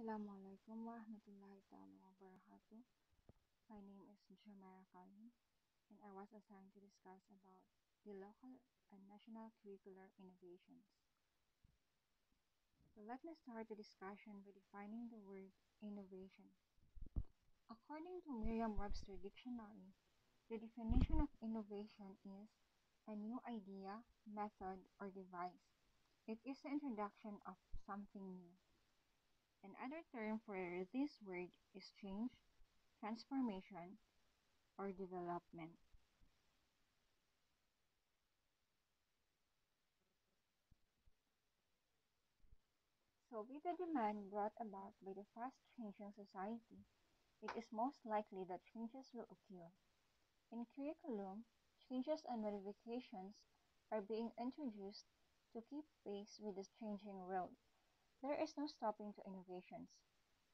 Assalamualaikum warahmatullahi ta'ala wabarakatuh. My name is Jamerah Khalid, and I was assigned to discuss about the local and national curricular innovations. So let me start the discussion by defining the word innovation. According to Merriam-Webster Dictionary, the definition of innovation is a new idea, method, or device. It is the introduction of something new. Another term for this word is change, transformation, or development. So, with the demand brought about by the fast changing society, it is most likely that changes will occur. In curriculum, changes and modifications are being introduced to keep pace with the changing world. There is no stopping to innovations.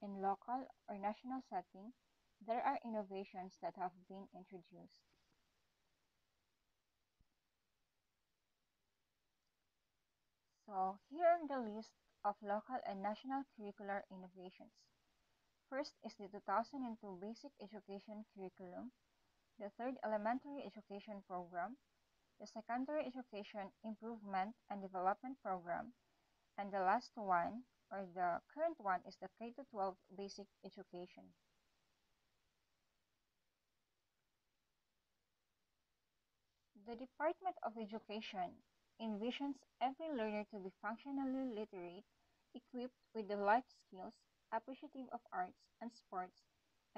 In local or national setting, there are innovations that have been introduced. So here are the list of local and national curricular innovations. First is the 2002 Basic Education Curriculum, the third Elementary Education Program, the Secondary Education Improvement and Development Program, and the last one, or the current one, is the K-12 Basic Education. The Department of Education envisions every learner to be functionally literate, equipped with the life skills, appreciative of arts and sports,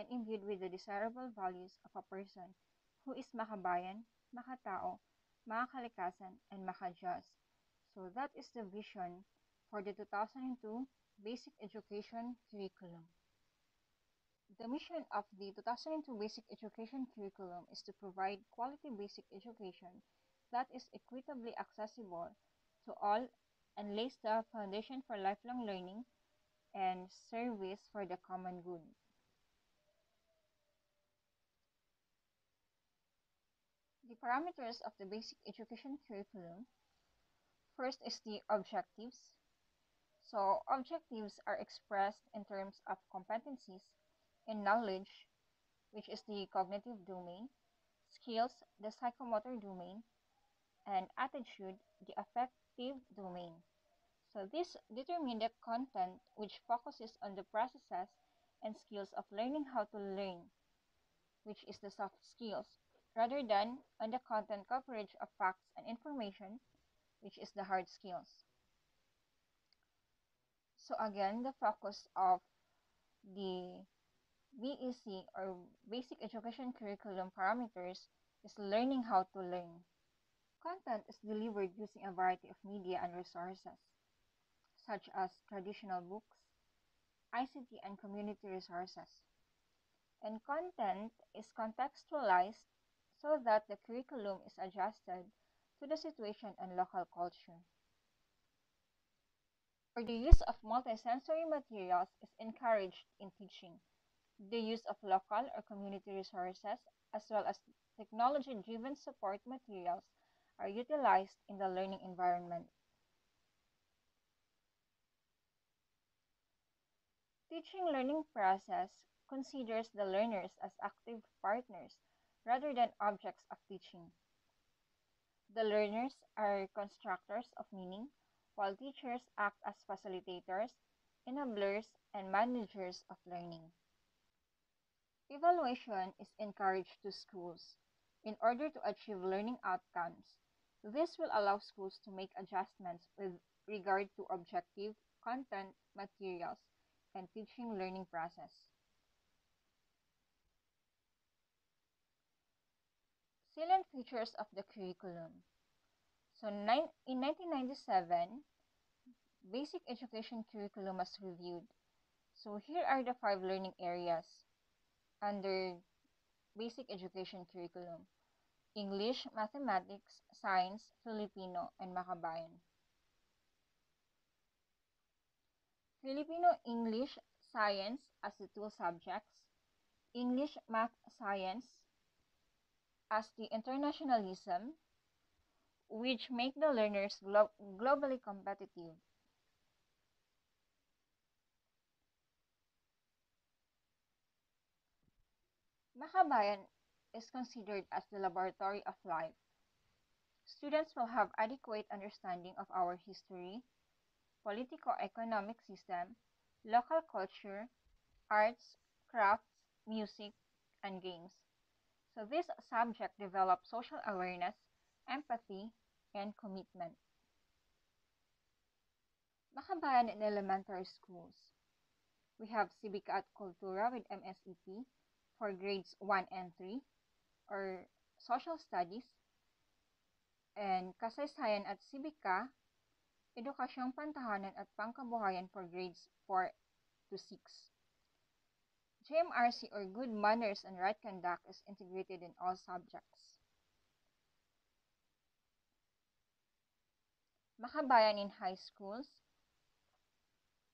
and imbued with the desirable values of a person who is makabayan, makatao, makakalikasan, and makajus. So that is the vision for the 2002 Basic Education Curriculum. The mission of the 2002 Basic Education Curriculum is to provide quality basic education that is equitably accessible to all and lays the foundation for lifelong learning and service for the common good. The parameters of the basic education curriculum. First is the objectives. So, objectives are expressed in terms of competencies in knowledge, which is the cognitive domain, skills, the psychomotor domain, and attitude, the affective domain. So these determine the content which focuses on the processes and skills of learning how to learn, which is the soft skills, rather than on the content coverage of facts and information, which is the hard skills. So again, the focus of the BEC or Basic Education Curriculum parameters is learning how to learn. Content is delivered using a variety of media and resources, such as traditional books, ICT, and community resources. And content is contextualized so that the curriculum is adjusted to the situation and local culture. Or the use of multisensory materials is encouraged in teaching. The use of local or community resources, as well as technology-driven support materials, are utilized in the learning environment. Teaching learning process considers the learners as active partners rather than objects of teaching. The learners are constructors of meaning, while teachers act as facilitators, enablers, and managers of learning. Evaluation is encouraged to schools in order to achieve learning outcomes. This will allow schools to make adjustments with regard to objective, content, materials, and teaching learning process. Salient features of the curriculum. So in 1997, basic education curriculum was reviewed. So here are the 5 learning areas under basic education curriculum: English, mathematics, science, Filipino, and Makabayan. Filipino, English, science as the 2 subjects, English, math, science as the internationalism, which make the learners globally competitive. Makabayan is considered as the laboratory of life. Students will have adequate understanding of our history, politico-economic system, local culture, arts, crafts, music, and games. So this subject develops social awareness, empathy, and commitment. Makabayan in elementary schools. We have Civica at Cultura with MSEP for grades 1 and 3, or social studies, and Kasaysayan at Civica, Edukasyong Pantahanan at Pangkabuhayan for grades 4 to 6. GMRC or Good Manners and Right Conduct is integrated in all subjects. Makabayan in high schools,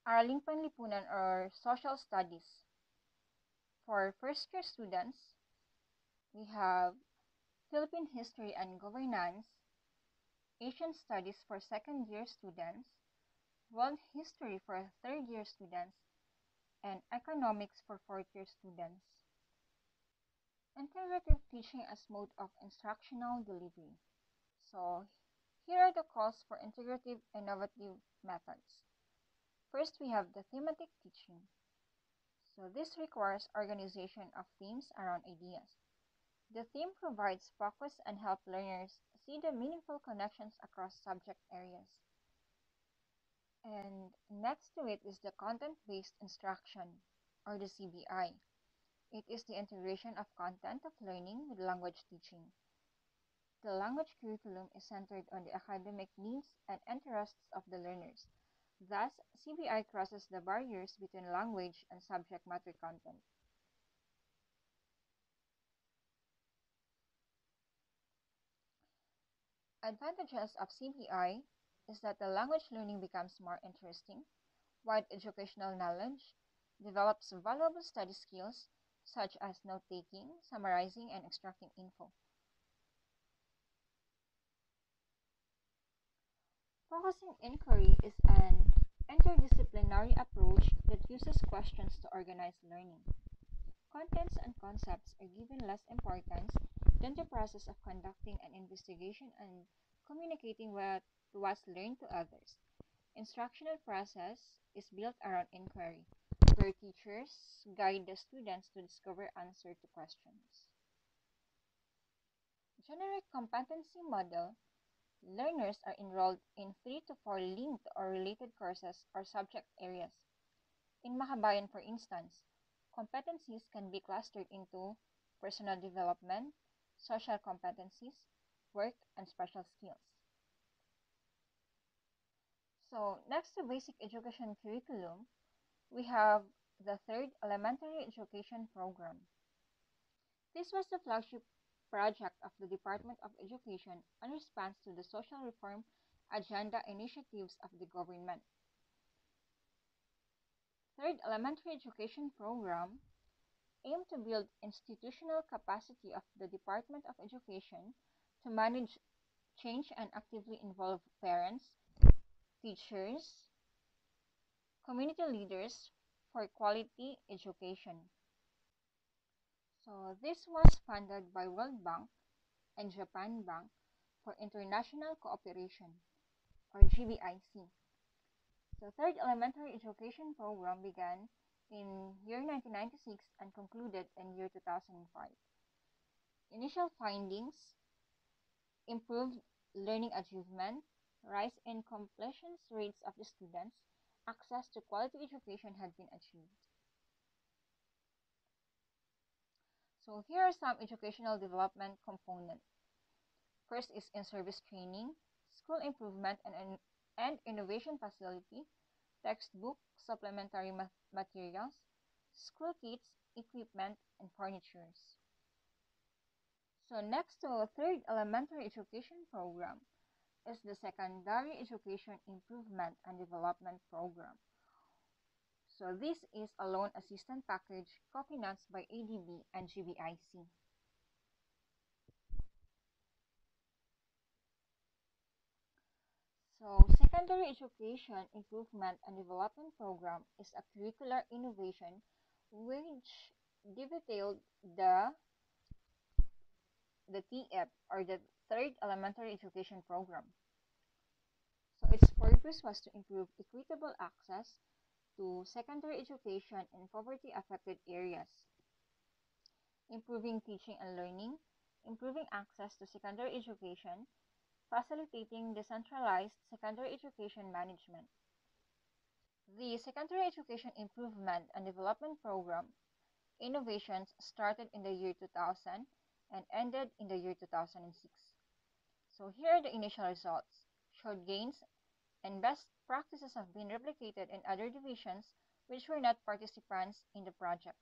Araling Panlipunan or Social Studies. For first-year students, we have Philippine History and Governance, Asian Studies for second-year students, World History for third-year students, and Economics for fourth-year students. Integrative teaching as mode of instructional delivery. So, here are the calls for integrative innovative methods. First, we have the thematic teaching. So, this requires organization of themes around ideas. The theme provides focus and help learners see the meaningful connections across subject areas. And next to it is the content-based instruction, or the CBI. It is the integration of content of learning with language teaching. The language curriculum is centered on the academic needs and interests of the learners. Thus, CBI crosses the barriers between language and subject matter content. Advantages of CBI is that the language learning becomes more interesting, wide educational knowledge, develops valuable study skills such as note-taking, summarizing, and extracting info. Focusing inquiry is an interdisciplinary approach that uses questions to organize learning. Contents and concepts are given less importance than the process of conducting an investigation and communicating what was learned to others. Instructional process is built around inquiry, where teachers guide the students to discover answers to questions. Generic competency model. Learners are enrolled in 3 to 4 linked or related courses or subject areas. In Makabayan, for instance, competencies can be clustered into personal development, social competencies, work, and special skills. So, next to basic education curriculum, we have the third elementary education program. This was the flagship project of the Department of Education in response to the social reform agenda initiatives of the government. Third elementary education program aimed to build institutional capacity of the Department of Education to manage change and actively involve parents, teachers, community leaders for quality education. So this was funded by World Bank and Japan Bank for International Cooperation, or GBIC. The third elementary education program began in year 1996 and concluded in year 2005. Initial findings: improved learning achievement, rise in completion rates of the students, access to quality education had been achieved. So here are some educational development components. First is in-service training, school improvement and innovation facility, textbook, supplementary materials, school kits, equipment, and furnitures. So next to third elementary education program is the secondary education improvement and development program. So this is a loan assistance package co-financed by ADB and GBIC. So, secondary education improvement and development program is a curricular innovation which detailed the TF, or the Third Elementary Education Program. So its purpose was to improve equitable access to secondary education in poverty-affected areas, improving teaching and learning, improving access to secondary education, facilitating decentralized secondary education management. The Secondary Education Improvement and Development Program innovations started in the year 2000 and ended in the year 2006. So here are the initial results. Showed gains and best practices have been replicated in other divisions which were not participants in the project.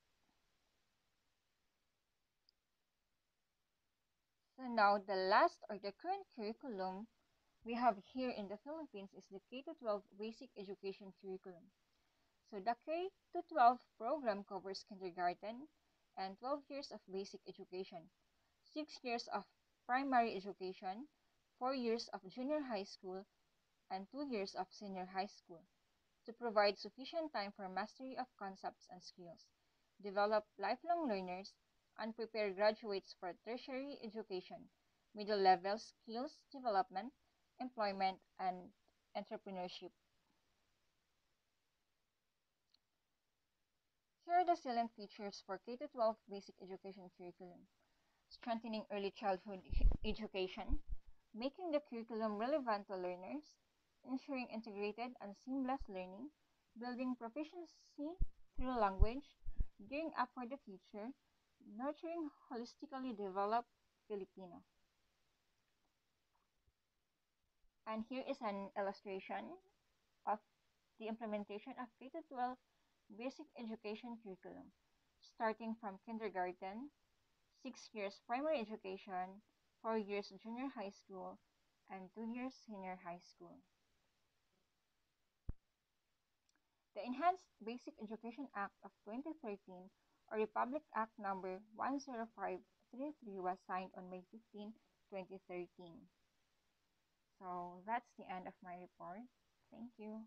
So now the last, or the current curriculum we have here in the Philippines, is the K-12 Basic Education Curriculum. So the K-12 program covers kindergarten and 12 years of basic education, 6 years of primary education, 4 years of junior high school, and 2 years of senior high school, to provide sufficient time for mastery of concepts and skills, develop lifelong learners, and prepare graduates for tertiary education, middle level skills development, employment, and entrepreneurship. Here are the salient features for K-12 basic education curriculum: strengthening early childhood education, making the curriculum relevant to learners, ensuring integrated and seamless learning, building proficiency through language, gearing up for the future, nurturing holistically developed Filipino. And here is an illustration of the implementation of K-12 basic education curriculum, starting from kindergarten, 6 years primary education, 4 years junior high school, and 2 years senior high school. The Enhanced Basic Education Act of 2013, or Republic Act number 10533, was signed on May 15, 2013. So that's the end of my report. Thank you.